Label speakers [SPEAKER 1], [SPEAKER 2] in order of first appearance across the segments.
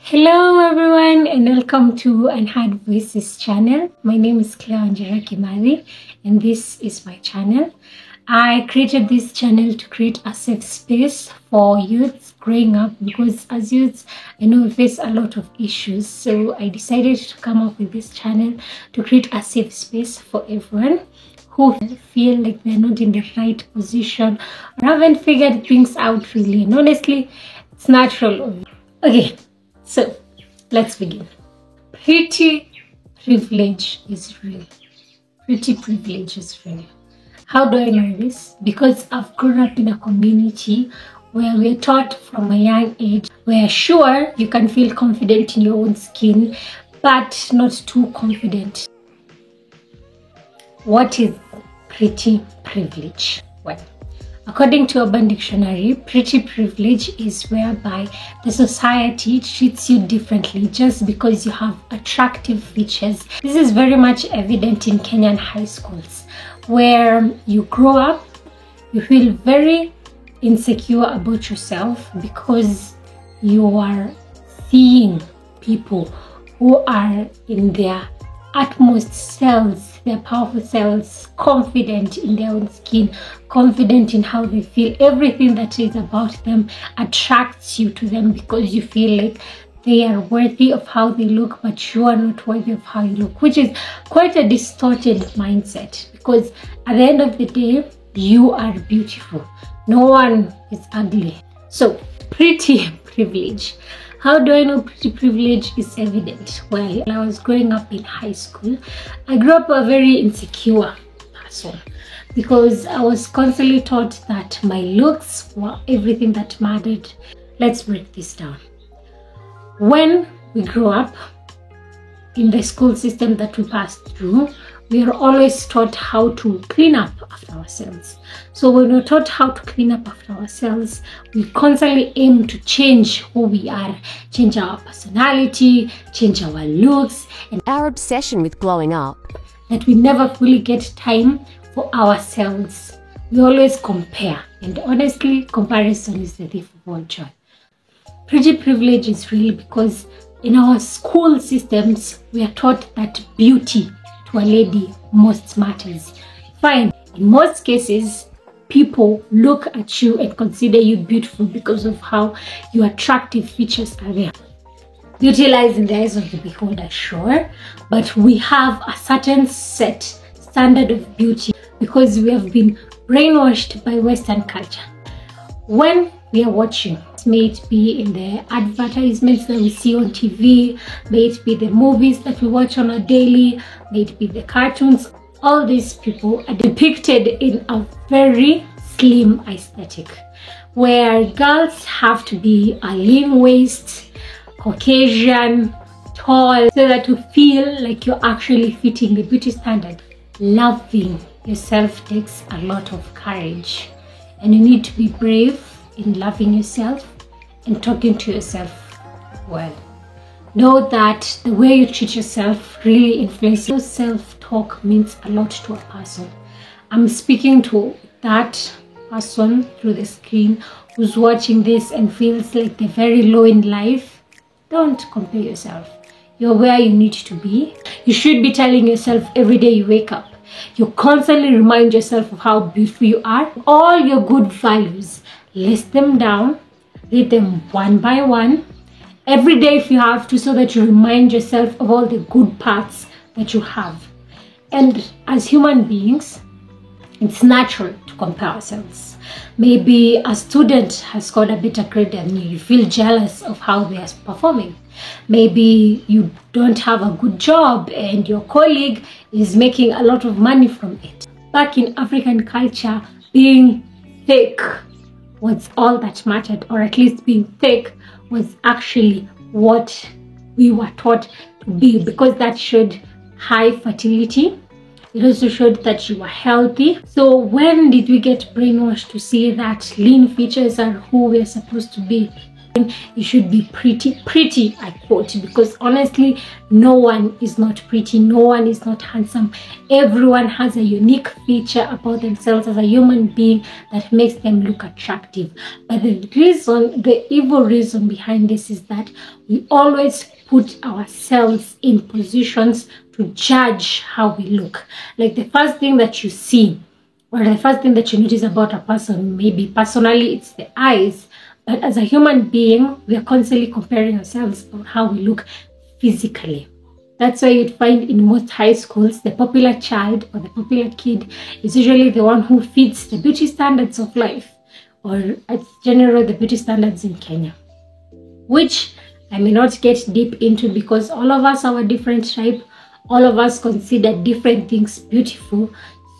[SPEAKER 1] Hello everyone and welcome to Unheard Voices channel. My name is Claire Wanjira Kimari and this is my channel. I created this channel to create a safe space for youths growing up because as youths I know we face a lot of issues, so I decided to come up with this channel to create a safe space for everyone who feel like they're not in the right position or haven't figured things out really, and honestly it's natural. Okay, so let's begin. Pretty privilege is real. Pretty privilege is real. How do I know this? Because I've grown up in a community where we're taught from a young age, where sure you can feel confident in your own skin, but not too confident. What is pretty privilege? Well, according to Urban Dictionary, pretty privilege is whereby the society treats you differently just because you have attractive features. This is very much evident in Kenyan high schools, where you grow up, you feel very insecure about yourself because you are seeing people who are in their utmost selves, their powerful selves, confident in their own skin, confident in how they feel. Everything that is about them attracts you to them because you feel like they are worthy of how they look, but you are not worthy of how you look, which is quite a distorted mindset because at the end of the day, you are beautiful. No one is ugly. So, pretty privilege. How do I know pretty privilege is evident? Well, when I was growing up in high school, I grew up a very insecure person because I was constantly taught that my looks were everything that mattered. Let's break this down. When we grow up in the school system that we passed through, we are always taught how to clean up after ourselves. So when we're taught how to clean up after ourselves, we constantly aim to change who we are, change our personality, change our looks, and
[SPEAKER 2] our obsession with glowing up.
[SPEAKER 1] That we never fully get time for ourselves. We always compare, and honestly, comparison is the thief of all joy. Pretty privilege is real because in our school systems, we are taught that beauty to a lady most matters. Fine, in most cases, people look at you and consider you beautiful because of how your attractive features are there. Beauty lies in the eyes of the beholder, sure, but we have a certain set standard of beauty because we have been brainwashed by Western culture. When we are watching, may it be in the advertisements that we see on TV, may it be the movies that we watch on a daily, may it be the cartoons, all these people are depicted in a very slim aesthetic, where girls have to be a lean waist, Caucasian, tall, so that you feel like you're actually fitting the beauty standard. Loving yourself takes a lot of courage, and you need to be brave in loving yourself and talking to yourself well. Know that the way you treat yourself really influences. Your self-talk means a lot to a person. I'm speaking to that person through the screen who's watching this and feels like they're very low in life. Don't compare yourself. You're where you need to be. You should be telling yourself every day you wake up. You constantly remind yourself of how beautiful you are. All your good values, list them down, read them one by one, every day if you have to, so that you remind yourself of all the good parts that you have. And as human beings, it's natural to compare ourselves. Maybe a student has scored a better grade than you. You feel jealous of how they are performing. Maybe you don't have a good job and your colleague is making a lot of money from it. Back in African culture, being thick was all that mattered, or at least being thick was actually what we were taught to be, because that showed high fertility. It also showed that you were healthy. So when did we get brainwashed to see that lean features are who we're supposed to be? You should be pretty, I quote, because honestly, no one is not pretty, no one is not handsome. Everyone has a unique feature about themselves as a human being that makes them look attractive. But the evil reason behind this is that we always put ourselves in positions to judge how we look. Like the first thing that you see, or the first thing that you notice about a person, maybe personally it's the eyes, but as a human being, we are constantly comparing ourselves on how we look physically. That's why you'd find in most high schools, the popular child or the popular kid is usually the one who fits the beauty standards of life, or as general the beauty standards in Kenya, which I may not get deep into because all of us are a different type. All of us consider different things beautiful.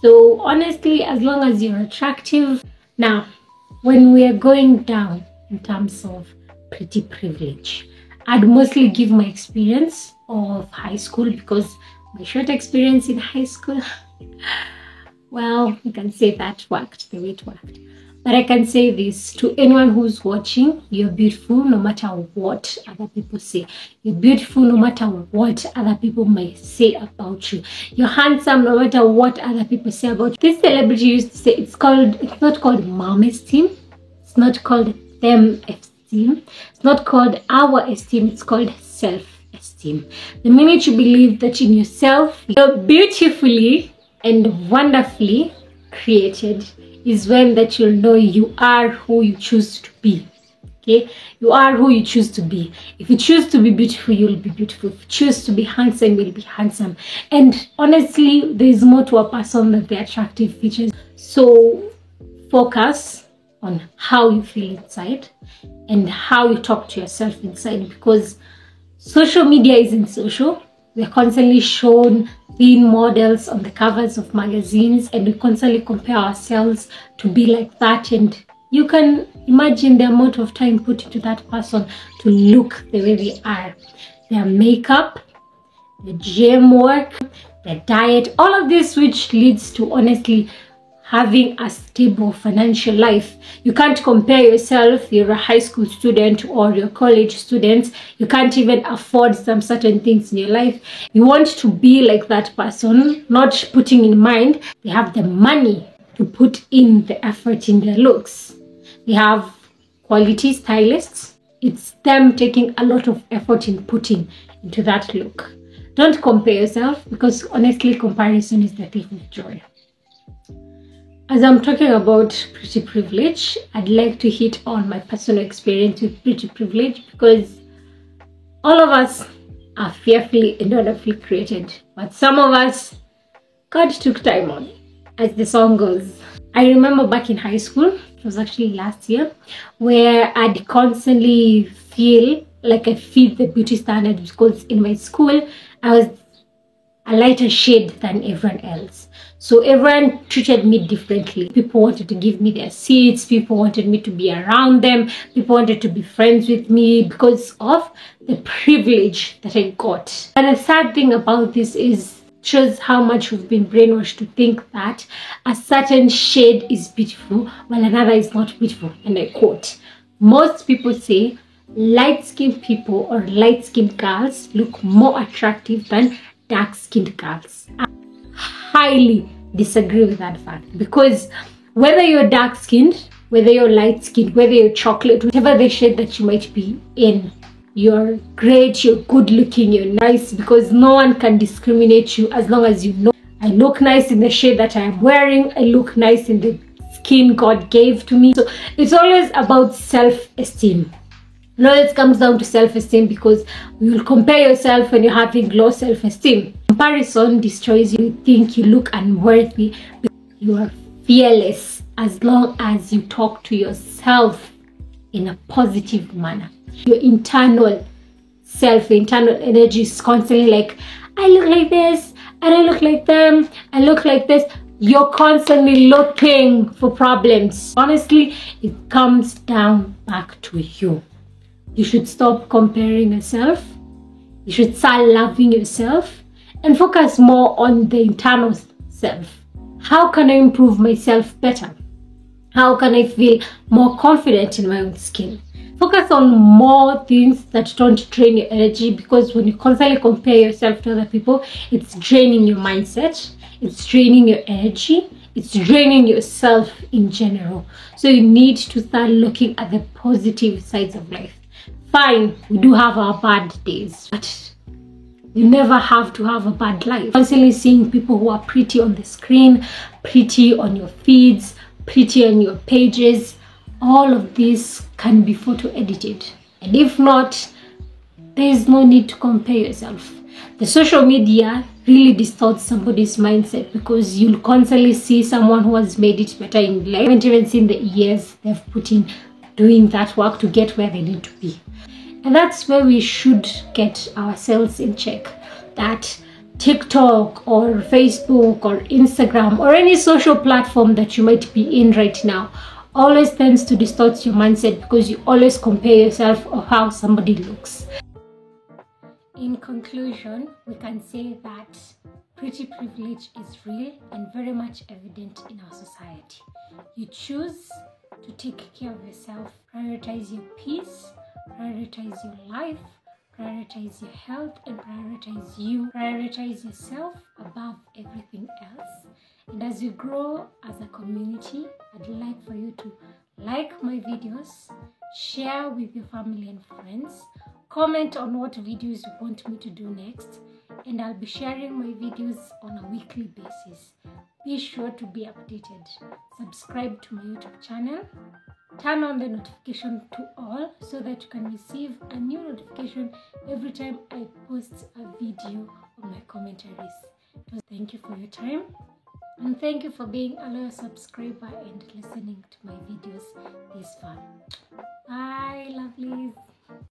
[SPEAKER 1] So honestly, as long as you're attractive. Now, when we are going down in terms of pretty privilege, I'd mostly give my experience of high school because my short experience in high school, well, you can say that worked the way it worked. But I can say this to anyone who's watching: you're beautiful no matter what other people say. You're beautiful no matter what other people may say about you. You're handsome no matter what other people say about you. This celebrity used to say it's not called mom esteem. It's not called them esteem. It's not called our esteem. It's called self-esteem. The minute you believe that in yourself, you're beautifully and wonderfully created, is when that you'll know you are who you choose to be. Okay, you are who you choose to be. If you choose to be beautiful, you'll be beautiful. If you choose to be handsome, you'll be handsome. And honestly, there is more to a person than the attractive features. So focus on how you feel inside and how you talk to yourself inside, because social media isn't social. We're constantly shown thin models on the covers of magazines, and we constantly compare ourselves to be like that. And you can imagine the amount of time put into that person to look the way they are. Their makeup, the gym work, their diet, all of this, which leads to honestly having a stable financial life. You can't compare yourself. You're a high school student or you're a college student. You can't even afford some certain things in your life. You want to be like that person, not putting in mind they have the money to put in the effort in their looks. They have quality stylists. It's them taking a lot of effort in putting into that look. Don't compare yourself, because honestly, comparison is the thief of joy. As I'm talking about pretty privilege, I'd like to hit on my personal experience with pretty privilege, because all of us are fearfully and wonderfully created, but some of us, God took time on, as the song goes. I remember back in high school, it was actually last year, where I'd constantly feel like I fit the beauty standard, because in my school, I was a lighter shade than everyone else. So everyone treated me differently. People wanted to give me their seats. People wanted me to be around them. People wanted to be friends with me because of the privilege that I got. And the sad thing about this is, it shows how much we've been brainwashed to think that a certain shade is beautiful while another is not beautiful. And I quote, most people say light-skinned people or light-skinned girls look more attractive than dark-skinned girls. I highly disagree with that fact, because whether you're dark-skinned, whether you're light-skinned, whether you're chocolate, whatever the shade that you might be in, you're great, you're good-looking, you're nice, because no one can discriminate you as long as you know I look nice in the shade that I'm wearing, I look nice in the skin God gave to me. So it's always about self-esteem. It always comes down to self-esteem, because you will compare yourself when you're having low self-esteem. Comparison destroys you. You think you look unworthy. You are fearless as long as you talk to yourself in a positive manner. Your internal self, internal energy is constantly like, I look like this, and I look like them, I look like this. You're constantly looking for problems. Honestly, it comes down back to you. You should stop comparing yourself. You should start loving yourself and focus more on the internal self. How can I improve myself better? How can I feel more confident in my own skin? Focus on more things that don't drain your energy, because when you constantly compare yourself to other people, it's draining your mindset, it's draining your energy, it's draining yourself in general. So you need to start looking at the positive sides of life. Fine, we do have our bad days, but you never have to have a bad life. Constantly seeing people who are pretty on the screen, pretty on your feeds, pretty on your pages, all of this can be photo edited. And if not, there is no need to compare yourself. The social media really distorts somebody's mindset, because you'll constantly see someone who has made it better in life. You haven't even seen the years they've put in doing that work to get where they need to be. And that's where we should get ourselves in check. That TikTok or Facebook or Instagram or any social platform that you might be in right now always tends to distort your mindset, because you always compare yourself or how somebody looks. In conclusion, we can say that pretty privilege is real and very much evident in our society. You choose to take care of yourself, prioritize your peace, prioritize your life, prioritize your health, and prioritize you. Prioritize yourself above everything else. And as you grow as a community, I'd like for you to like my videos, share with your family and friends, comment on what videos you want me to do next, and I'll be sharing my videos on a weekly basis. Be sure to be updated. Subscribe to my YouTube channel. Turn on the notification to all so that you can receive a new notification every time I post a video on my commentaries. So thank you for your time, and thank you for being a loyal subscriber and listening to my videos this far. Bye, lovelies.